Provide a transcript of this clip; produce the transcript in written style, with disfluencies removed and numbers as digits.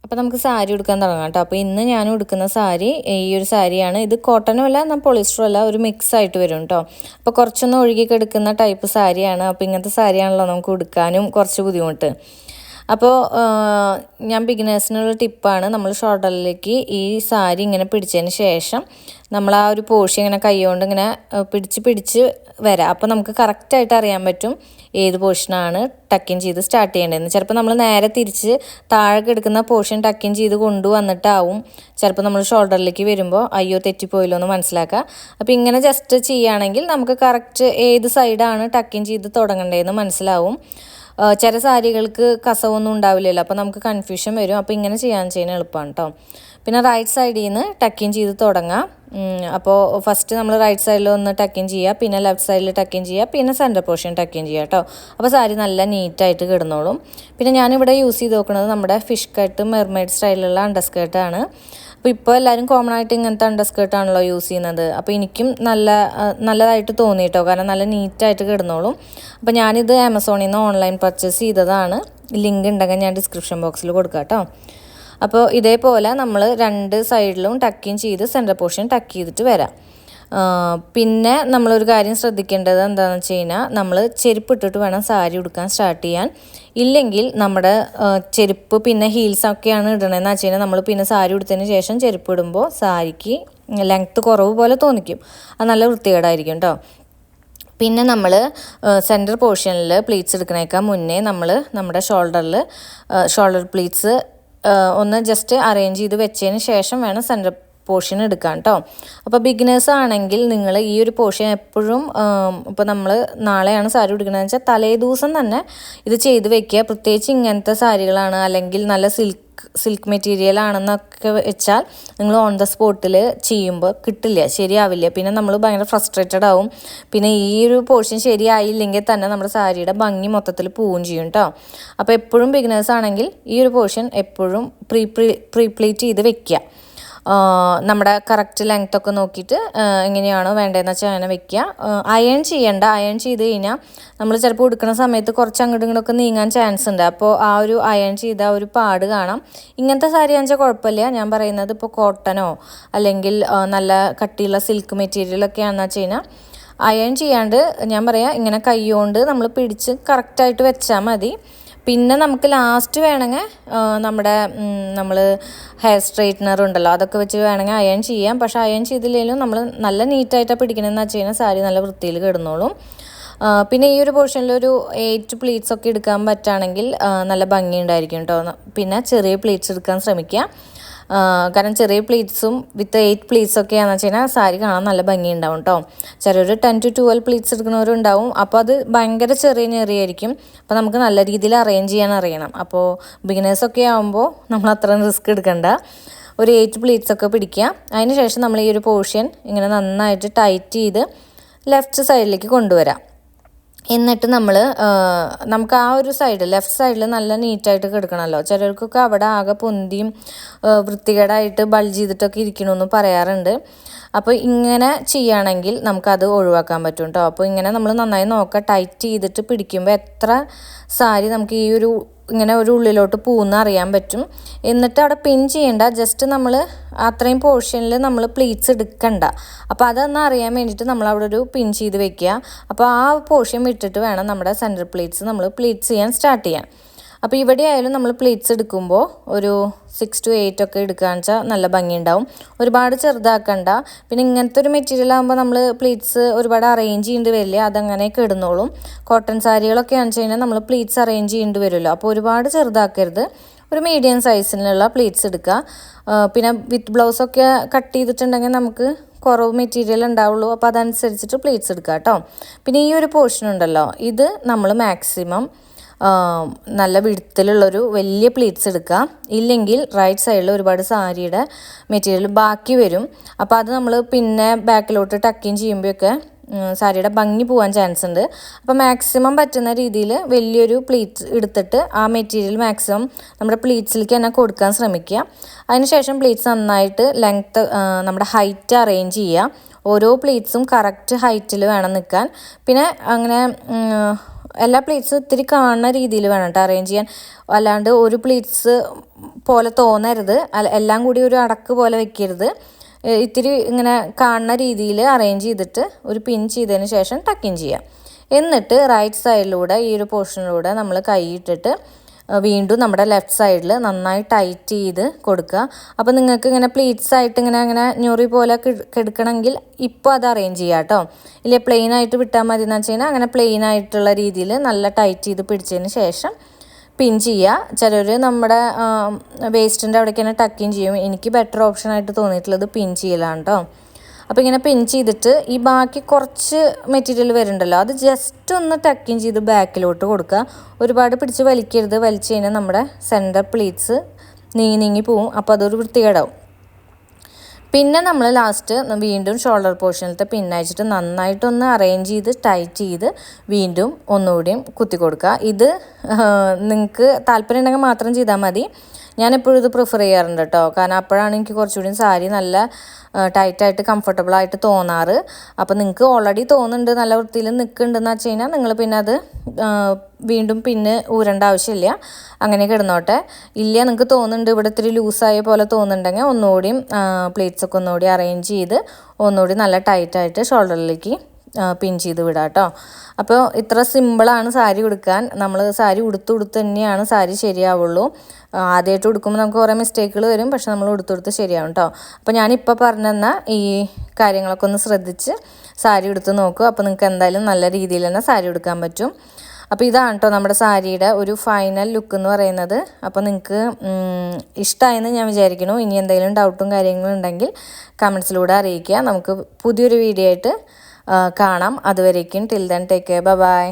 അപ്പോൾ നമുക്ക് സാരി ഉടുക്കാൻ തുടങ്ങാം കേട്ടോ. അപ്പോൾ ഇന്ന് ഞാൻ ഉടുക്കുന്ന സാരി ഈ ഒരു സാരിയാണ്. ഇത് കോട്ടനും അല്ല പോളിസ്റ്ററും അല്ല, ഒരു മിക്സ് ആയിട്ട് വരും കേട്ടോ. അപ്പോൾ കുറച്ചൊന്ന് ഒഴുകി കിടക്കുന്ന ടൈപ്പ് സാരിയാണ്. അപ്പോൾ ഇങ്ങനത്തെ സാരിയാണല്ലോ നമുക്ക് ഉടുക്കാനും കുറച്ച് ബുദ്ധിമുട്ട്. അപ്പോൾ ഞാൻ ബിഗിനേഴ്സിനുള്ള ടിപ്പാണ്, നമ്മൾ ഷോൾഡറിലേക്ക് ഈ സാരി ഇങ്ങനെ പിടിച്ചതിന് ശേഷം നമ്മൾ ആ ഒരു പോർഷൻ ഇങ്ങനെ കൈകൊണ്ട് ഇങ്ങനെ പിടിച്ച് വരാം. അപ്പോൾ നമുക്ക് കറക്റ്റായിട്ട് അറിയാൻ പറ്റും ഏത് പോർഷനാണ് ടക്കിൻ ചെയ്ത് സ്റ്റാർട്ട് ചെയ്യേണ്ടതെന്ന്. ചിലപ്പോൾ നമ്മൾ നേരെ തിരിച്ച് താഴെ എടുക്കുന്ന പോർഷൻ ടക്കിൻ ചെയ്ത് കൊണ്ടുവന്നിട്ടാവും ചിലപ്പോൾ നമ്മൾ ഷോൾഡറിലേക്ക് വരുമ്പോൾ അയ്യോ തെറ്റിപ്പോയല്ലോ എന്ന് മനസ്സിലാക്കുക. അപ്പോൾ ഇങ്ങനെ ജസ്റ്റ് ചെയ്യുകയാണെങ്കിൽ നമുക്ക് കറക്റ്റ് ഏത് സൈഡാണ് ടക്കിൻ ചെയ്ത് തുടങ്ങേണ്ടതെന്ന് മനസ്സിലാവും. ചില സാരികൾക്ക് കസവൊന്നും ഉണ്ടാവില്ലല്ലോ, അപ്പോൾ നമുക്ക് കൺഫ്യൂഷൻ വരും. അപ്പോൾ ഇങ്ങനെ ചെയ്യാൻ എളുപ്പമാണ് കേട്ടോ. പിന്നെ റൈറ്റ് സൈഡിൽ നിന്ന് ടക്കിൻ ചെയ്ത് തുടങ്ങാം. അപ്പോൾ ഫസ്റ്റ് നമ്മൾ റൈറ്റ് സൈഡിൽ ഒന്ന് ടക്കിൻ ചെയ്യുക, പിന്നെ ലെഫ്റ്റ് സൈഡിൽ ടക്കിൻ ചെയ്യുക, പിന്നെ സെൻറ്റർ പോർഷൻ ടക്കിൻ ചെയ്യുക കേട്ടോ. അപ്പോൾ സാരി നല്ല നീറ്റായിട്ട് കിടന്നോളും. പിന്നെ ഞാനിവിടെ യൂസ് ചെയ്ത് നോക്കുന്നത് നമ്മുടെ ഫിഷ് കട്ട് മെർമെയ്ഡ് സ്റ്റൈലിലുള്ള അണ്ടർസ്കേർട്ടാണ്. അപ്പോൾ ഇപ്പോൾ എല്ലാവരും കോമൺ ആയിട്ട് ഇങ്ങനത്തെ അണ്ടർസ്കേർട്ടാണല്ലോ യൂസ് ചെയ്യുന്നത്. അപ്പോൾ എനിക്കും നല്ലതായിട്ട് തോന്നി കേട്ടോ, കാരണം നല്ല നീറ്റായിട്ട് കിടന്നോളും. അപ്പോൾ ഞാനിത് ആമസോണിൽ നിന്ന് ഓൺലൈൻ പർച്ചേസ് ചെയ്തതാണ്. ലിങ്ക് ഉണ്ടെങ്കിൽ ഞാൻ ഡിസ്ക്രിപ്ഷൻ ബോക്സിൽ കൊടുക്കാം കേട്ടോ. അപ്പോൾ ഇതേപോലെ നമ്മൾ രണ്ട് സൈഡിലും ടക്കിൻ ചെയ്ത് സെൻറ്റർ പോർഷൻ ടക്ക് ചെയ്തിട്ട് വരാം. പിന്നെ നമ്മളൊരു കാര്യം ശ്രദ്ധിക്കേണ്ടത് എന്താണെന്ന് വെച്ച് കഴിഞ്ഞാൽ, നമ്മൾ ചെരുപ്പ് ഇട്ടിട്ട് വേണം സാരി ഉടുക്കാൻ സ്റ്റാർട്ട് ചെയ്യാൻ. ഇല്ലെങ്കിൽ നമ്മുടെ ചെരുപ്പ് പിന്നെ ഹീൽസൊക്കെയാണ് ഇടണമെന്ന് വെച്ച് കഴിഞ്ഞാൽ നമ്മൾ പിന്നെ സാരി ഉടുത്തതിന് ശേഷം ചെരുപ്പ് ഇടുമ്പോൾ സാരിക്ക് ലെങ്ത്ത് കുറവ് പോലെ തോന്നിക്കും. അത് നല്ല വൃത്തികേടായിരിക്കും കേട്ടോ. പിന്നെ നമ്മൾ സെൻറ്റർ പോർഷനിൽ പ്ലീറ്റ്സ് എടുക്കണേക്കാൾ മുന്നേ നമ്മൾ നമ്മുടെ ഷോൾഡർ പ്ലീറ്റ്സ് ഒന്ന് ജസ്റ്റ് അറേഞ്ച് ചെയ്ത് വെച്ചതിന് ശേഷം വേണം സെൻറ്റർ പോർഷൻ എടുക്കാം കേട്ടോ. അപ്പോൾ ബിഗിനേഴ്സ് ആണെങ്കിൽ നിങ്ങൾ ഈ ഒരു പോർഷൻ എപ്പോഴും ഇപ്പോൾ നമ്മൾ നാളെയാണ് സാരി ഉടുക്കണമെന്ന് വെച്ചാൽ തലേ ദിവസം തന്നെ ഇത് ചെയ്ത് വെക്കുക. പ്രത്യേകിച്ച് ഇങ്ങനത്തെ സാരികളാണ്, അല്ലെങ്കിൽ നല്ല സിൽക്ക് മെറ്റീരിയൽ ആണെന്നൊക്കെ വെച്ചാൽ നിങ്ങൾ ഓൺ ദ സ്പോട്ടിൽ ചെയ്യുമ്പോൾ കിട്ടില്ല, ശരിയാവില്ല. പിന്നെ നമ്മൾ ഭയങ്കര ഫ്രസ്ട്രേറ്റഡ് ആവും. പിന്നെ ഈ ഒരു പോർഷൻ ശരിയായില്ലെങ്കിൽ തന്നെ നമ്മുടെ സാരിയുടെ ഭംഗി മൊത്തത്തിൽ പോവുകയും ചെയ്യും കേട്ടോ. അപ്പോൾ എപ്പോഴും ബിഗിനേഴ്സ് ആണെങ്കിൽ ഈ ഒരു പോർഷൻ എപ്പോഴും പ്രീപ്ലീറ്റ് ചെയ്ത് വെക്കുക. നമ്മുടെ കറക്റ്റ് ലെങ്ത്തൊക്കെ നോക്കിയിട്ട് എങ്ങനെയാണോ വേണ്ടതെന്ന് വെച്ചാൽ അങ്ങനെ വെക്കുക. അയൺ ചെയ്യണ്ട. അയൺ ചെയ്ത് കഴിഞ്ഞാൽ നമ്മൾ ചിലപ്പോൾ ഉടുക്കുന്ന സമയത്ത് കുറച്ച് അങ്ങോട്ടും ഇങ്ങോട്ടൊക്കെ നീങ്ങാൻ ചാൻസ് ഉണ്ട്. അപ്പോൾ ആ ഒരു അയൺ ചെയ്ത ഒരു പാട് കാണാം. ഇങ്ങനത്തെ സാരി ആണെന്ന് കുഴപ്പമില്ല. ഞാൻ പറയുന്നത് ഇപ്പോൾ കോട്ടനോ അല്ലെങ്കിൽ നല്ല കട്ടിയുള്ള സിൽക്ക് മെറ്റീരിയലൊക്കെ ആണെന്ന് വെച്ച് കഴിഞ്ഞാൽ അയൺ ചെയ്യാണ്ട് ഞാൻ പറയാം ഇങ്ങനെ കൈ കൊണ്ട് നമ്മൾ പിടിച്ച് കറക്റ്റായിട്ട് വെച്ചാൽ മതി. പിന്നെ നമുക്ക് ലാസ്റ്റ് വേണമെങ്കിൽ നമ്മൾ ഹെയർ സ്ട്രെയിറ്റ്നർ ഉണ്ടല്ലോ, അതൊക്കെ വെച്ച് വേണമെങ്കിൽ അയൺ ചെയ്യാം. പക്ഷേ അയൺ ചെയ്തില്ലെങ്കിലും നമ്മൾ നല്ല നീറ്റായിട്ടാണ് പിടിക്കണമെന്ന് വെച്ച് കഴിഞ്ഞാൽ സാരി നല്ല വൃത്തിയിൽ കിടന്നോളും. പിന്നെ ഈ ഒരു പോർഷനിലൊരു 8 പ്ലീറ്റ്സ് ഒക്കെ എടുക്കാൻ പറ്റുകയാണെങ്കിൽ നല്ല ഭംഗിയുണ്ടായിരിക്കും കേട്ടോ. പിന്നെ ചെറിയ പ്ലീറ്റ്സ് എടുക്കാൻ ശ്രമിക്കുക. കാരണം ചെറിയ പ്ലീറ്റ്സും വിത്ത് 8 പ്ലീറ്റ്സ് ഒക്കെയാണെന്ന് വെച്ച് കഴിഞ്ഞാൽ സാരി കാണാൻ നല്ല ഭംഗിയുണ്ടാവും കേട്ടോ. ചിലർ 10 to 12 പ്ലീറ്റ്സ് എടുക്കുന്നവരുണ്ടാവും. അപ്പോൾ അത് ഭയങ്കര ചെറിയായിരിക്കും. അപ്പോൾ നമുക്ക് നല്ല രീതിയിൽ അറേഞ്ച് ചെയ്യാൻ അറിയണം. അപ്പോൾ ബിഗിനേഴ്സൊക്കെ ആകുമ്പോൾ നമ്മൾ അത്ര റിസ്ക് എടുക്കണ്ട. ഒരു 8 പ്ലീറ്റ്സ് ഒക്കെ പിടിക്കുക. അതിന് ശേഷം നമ്മൾ ഈ ഒരു പോർഷൻ ഇങ്ങനെ നന്നായിട്ട് ടൈറ്റ് ചെയ്ത് ലെഫ്റ്റ് സൈഡിലേക്ക് കൊണ്ടുവരാം. എന്നിട്ട് നമുക്ക് ആ ഒരു ലെഫ്റ്റ് സൈഡിൽ നല്ല നീറ്റായിട്ട് കിടക്കണമല്ലോ. ചിലർക്കൊക്കെ അവിടെ ആകെ പൊന്തിയും വൃത്തികേടായിട്ട് ബൾജ് ചെയ്തിട്ടൊക്കെ ഇരിക്കണമെന്ന് പറയാറുണ്ട്. അപ്പോൾ ഇങ്ങനെ ചെയ്യുകയാണെങ്കിൽ നമുക്കത് ഒഴിവാക്കാൻ പറ്റും കേട്ടോ. അപ്പോൾ ഇങ്ങനെ നമ്മൾ നന്നായി നോക്കുക. ടൈറ്റ് ചെയ്തിട്ട് പിടിക്കുമ്പോൾ എത്ര സാരി നമുക്ക് ഈ ഒരു ഇങ്ങനെ ഒരു ഉള്ളിലോട്ട് പോകുന്ന അറിയാൻ പറ്റും. എന്നിട്ട് അവിടെ പിൻ ചെയ്യേണ്ട, ജസ്റ്റ് നമ്മൾ അത്രയും പോർഷനിൽ നമ്മൾ പ്ലീറ്റ്സ് എടുക്കണ്ട. അപ്പോൾ അതൊന്ന് അറിയാൻ വേണ്ടിയിട്ട് നമ്മൾ അവിടെ ഒരു പിൻ ചെയ്ത് വെക്കുക. അപ്പോൾ ആ പോർഷൻ വിട്ടിട്ട് വേണം നമ്മുടെ സെൻറ്റർ പ്ലീറ്റ്സ് നമ്മൾ പ്ലീറ്റ്സ് ചെയ്യാൻ സ്റ്റാർട്ട് ചെയ്യാൻ. അപ്പോൾ ഇവിടെ ആയാലും നമ്മൾ പ്ലീറ്റ്സ് എടുക്കുമ്പോൾ ഒരു 6 to 8 ഒക്കെ എടുക്കുകയെന്ന് വെച്ചാൽ നല്ല ഭംഗിയുണ്ടാവും. ഒരുപാട് ചെറുതാക്കണ്ട. പിന്നെ ഇങ്ങനത്തെ ഒരു മെറ്റീരിയൽ ആകുമ്പോൾ നമ്മൾ പ്ലീറ്റ്സ് ഒരുപാട് അറേഞ്ച് ചെയ്യേണ്ടി വരില്ല, അതങ്ങനെ കിടന്നോളും. കോട്ടൺ സാരികളൊക്കെ ആണെന്ന് കഴിഞ്ഞാൽ നമ്മൾ പ്ലീറ്റ്സ് അറേഞ്ച് ചെയ്യേണ്ടി വരുമല്ലോ. അപ്പോൾ ഒരുപാട് ചെറുതാക്കരുത്, ഒരു മീഡിയം സൈസിലുള്ള പ്ലീറ്റ്സ് എടുക്കുക. പിന്നെ വിത്ത് ബ്ലൗസൊക്കെ കട്ട് ചെയ്തിട്ടുണ്ടെങ്കിൽ നമുക്ക് കുറവ് മെറ്റീരിയൽ ഉണ്ടാവുള്ളൂ. അപ്പോൾ അതനുസരിച്ചിട്ട് പ്ലീറ്റ്സ് എടുക്കുക കേട്ടോ. പിന്നെ ഈ ഒരു പോർഷൻ ഉണ്ടല്ലോ, ഇത് നമ്മൾ മാക്സിമം നല്ല വിടുത്തിലുള്ളൊരു വലിയ പ്ലീറ്റ്സ് എടുക്കുക. ഇല്ലെങ്കിൽ റൈറ്റ് സൈഡിൽ ഒരുപാട് സാരിയുടെ മെറ്റീരിയൽ ബാക്കി വരും. അപ്പോൾ അത് നമ്മൾ പിന്നെ ബാക്കിലോട്ട് ടക്കിൻ ചെയ്യുമ്പോഴൊക്കെ സാരിയുടെ ഭംഗി പോകാൻ ചാൻസ് ഉണ്ട്. അപ്പോൾ മാക്സിമം പറ്റുന്ന രീതിയിൽ വലിയൊരു പ്ലീറ്റ്സ് എടുത്തിട്ട് ആ മെറ്റീരിയൽ മാക്സിമം നമ്മുടെ പ്ലീറ്റ്സിലേക്ക് തന്നെ കൊടുക്കാൻ ശ്രമിക്കുക. അതിനുശേഷം പ്ലീറ്റ്സ് നന്നായിട്ട് ലെങ്ത്ത് നമ്മുടെ ഹൈറ്റ് അറേഞ്ച് ചെയ്യുക. ഓരോ പ്ലീറ്റ്സും കറക്റ്റ് ഹൈറ്റിൽ വേണം നിൽക്കാൻ. പിന്നെ അങ്ങനെ എല്ലാ പ്ലീറ്റ്സും ഇത്തിരി കാണുന്ന രീതിയിൽ വേണം കേട്ടോ അറേഞ്ച് ചെയ്യാൻ. അല്ലാണ്ട് ഒരു പ്ലീറ്റ്സ് പോലെ തോന്നരുത്, എല്ലാം കൂടി ഒരു അടക്ക് പോലെ വെക്കരുത്. ഇത്തിരി ഇങ്ങനെ കാണുന്ന രീതിയിൽ അറേഞ്ച് ചെയ്തിട്ട് ഒരു പിൻ ചെയ്തതിന് ശേഷം ടക്കിൻ ചെയ്യാം. എന്നിട്ട് റൈറ്റ് സൈഡിലൂടെ ഈ ഒരു പോർഷനിലൂടെ നമ്മൾ കൈ ഇട്ടിട്ട് വീണ്ടും നമ്മുടെ ലെഫ്റ്റ് സൈഡിൽ നന്നായി ടൈറ്റ് ചെയ്ത് കൊടുക്കുക. അപ്പോൾ നിങ്ങൾക്ക് ഇങ്ങനെ പ്ലീറ്റ്സ് ആയിട്ട് ഇങ്ങനെ ഞൊറി പോലെ എടുക്കണമെങ്കിൽ ഇപ്പോൾ അത് അറേഞ്ച് ചെയ്യാം കേട്ടോ. ഇല്ലേ പ്ലെയിൻ ആയിട്ട് വിട്ടാൽ മതി എന്ന് വെച്ച് കഴിഞ്ഞാൽ അങ്ങനെ പ്ലെയിൻ ആയിട്ടുള്ള രീതിയിൽ നല്ല ടൈറ്റ് ചെയ്ത് പിടിച്ചതിന് ശേഷം പിൻ ചെയ്യുക. ചിലർ നമ്മുടെ വേസ്റ്റിൻ്റെ അവിടേക്ക് തന്നെ ടക്കിൻ ചെയ്യും. എനിക്ക് ബെറ്റർ ഓപ്ഷനായിട്ട് തോന്നിയിട്ടുള്ളത് പിൻ ചെയ്യലാണ് കേട്ടോ. അപ്പോൾ ഇങ്ങനെ പിൻ ചെയ്തിട്ട് ഈ ബാക്കി കുറച്ച് മെറ്റീരിയൽ വരുന്നുണ്ടല്ലോ അത് ജസ്റ്റ് ഒന്ന് ടക്കിൻ ചെയ്ത് ബാക്കിലോട്ട് കൊടുക്കുക. ഒരുപാട് പിടിച്ച് വലിക്കരുത്, വലിച്ചു കഴിഞ്ഞാൽ നമ്മുടെ സെൻറ്റർ പ്ലീറ്റ്സ് നീങ്ങി പോവും, അപ്പോൾ അതൊരു വൃത്തികേടാവും. പിന്നെ നമ്മൾ ലാസ്റ്റ് വീണ്ടും ഷോൾഡർ പോർഷനിലത്തെ പിന്നയച്ചിട്ട് നന്നായിട്ടൊന്ന് അറേഞ്ച് ചെയ്ത് ടൈറ്റ് ചെയ്ത് വീണ്ടും ഒന്നുകൂടിയും കുത്തി കൊടുക്കുക. ഇത് നിങ്ങൾക്ക് താല്പര്യം ഉണ്ടെങ്കിൽ മാത്രം ചെയ്താൽ മതി. ഞാനെപ്പോഴും ഇത് പ്രിഫർ ചെയ്യാറുണ്ട് കേട്ടോ, കാരണം അപ്പോഴാണ് എനിക്ക് കുറച്ചുകൂടി സാരി നല്ല ടൈറ്റായിട്ട് കംഫർട്ടബിളായിട്ട് തോന്നാറ്. അപ്പോൾ നിങ്ങൾക്ക് ഓൾറെഡി തോന്നുന്നുണ്ട് നല്ല വൃത്തിയിൽ നിൽക്കുന്നുണ്ടെന്ന് വെച്ച് കഴിഞ്ഞാൽ നിങ്ങൾ പിന്നെ അത് വീണ്ടും പിന്നെ ഊരേണ്ട ആവശ്യമില്ല, അങ്ങനെ കിടന്നോട്ടെ. ഇല്ല നിങ്ങൾക്ക് തോന്നുന്നുണ്ട് ഇവിടെ ഇത്തിരി ലൂസായ പോലെ തോന്നുന്നുണ്ടെങ്കിൽ ഒന്നുകൂടിയും പ്ലേറ്റ്സൊക്കെ ഒന്നുകൂടി അറേഞ്ച് ചെയ്ത് ഒന്നുകൂടി നല്ല ടൈറ്റായിട്ട് ഷോൾഡറിലേക്ക് പിൻ ചെയ്ത് വിടാം കേട്ടോ. അപ്പോൾ ഇത്ര സിമ്പിളാണ് സാരി ഉടുക്കാൻ. നമ്മൾ സാരി ഉടുത്ത് തന്നെയാണ് സാരി ശരിയാവുള്ളൂ. ആദ്യമായിട്ട് ഉടുക്കുമ്പോൾ നമുക്ക് കുറേ മിസ്റ്റേക്കുകൾ വരും, പക്ഷെ നമ്മൾ ഉടുത്ത് ശരിയാവും കേട്ടോ. അപ്പോൾ ഞാനിപ്പോൾ പറഞ്ഞെന്നാൽ ഈ കാര്യങ്ങളൊക്കെ ഒന്ന് ശ്രദ്ധിച്ച് സാരി ഉടുത്ത് നോക്കുക. അപ്പോൾ നിങ്ങൾക്ക് എന്തായാലും നല്ല രീതിയിൽ തന്നെ സാരി ഉടുക്കാൻ പറ്റും. അപ്പോൾ ഇതാണ് കേട്ടോ നമ്മുടെ സാരിയുടെ ഒരു ഫൈനൽ ലുക്ക് എന്ന് പറയുന്നത്. അപ്പോൾ നിങ്ങൾക്ക് ഇഷ്ടമായെന്ന് ഞാൻ വിചാരിക്കുന്നു. ഇനി എന്തെങ്കിലും ഡൗട്ടും കാര്യങ്ങളും ഉണ്ടെങ്കിൽ കമൻസിലൂടെ അറിയിക്കുക. നമുക്ക് പുതിയൊരു വീഡിയോ ആയിട്ട് കാണാം. അതുവരേക്കും till then take care, by.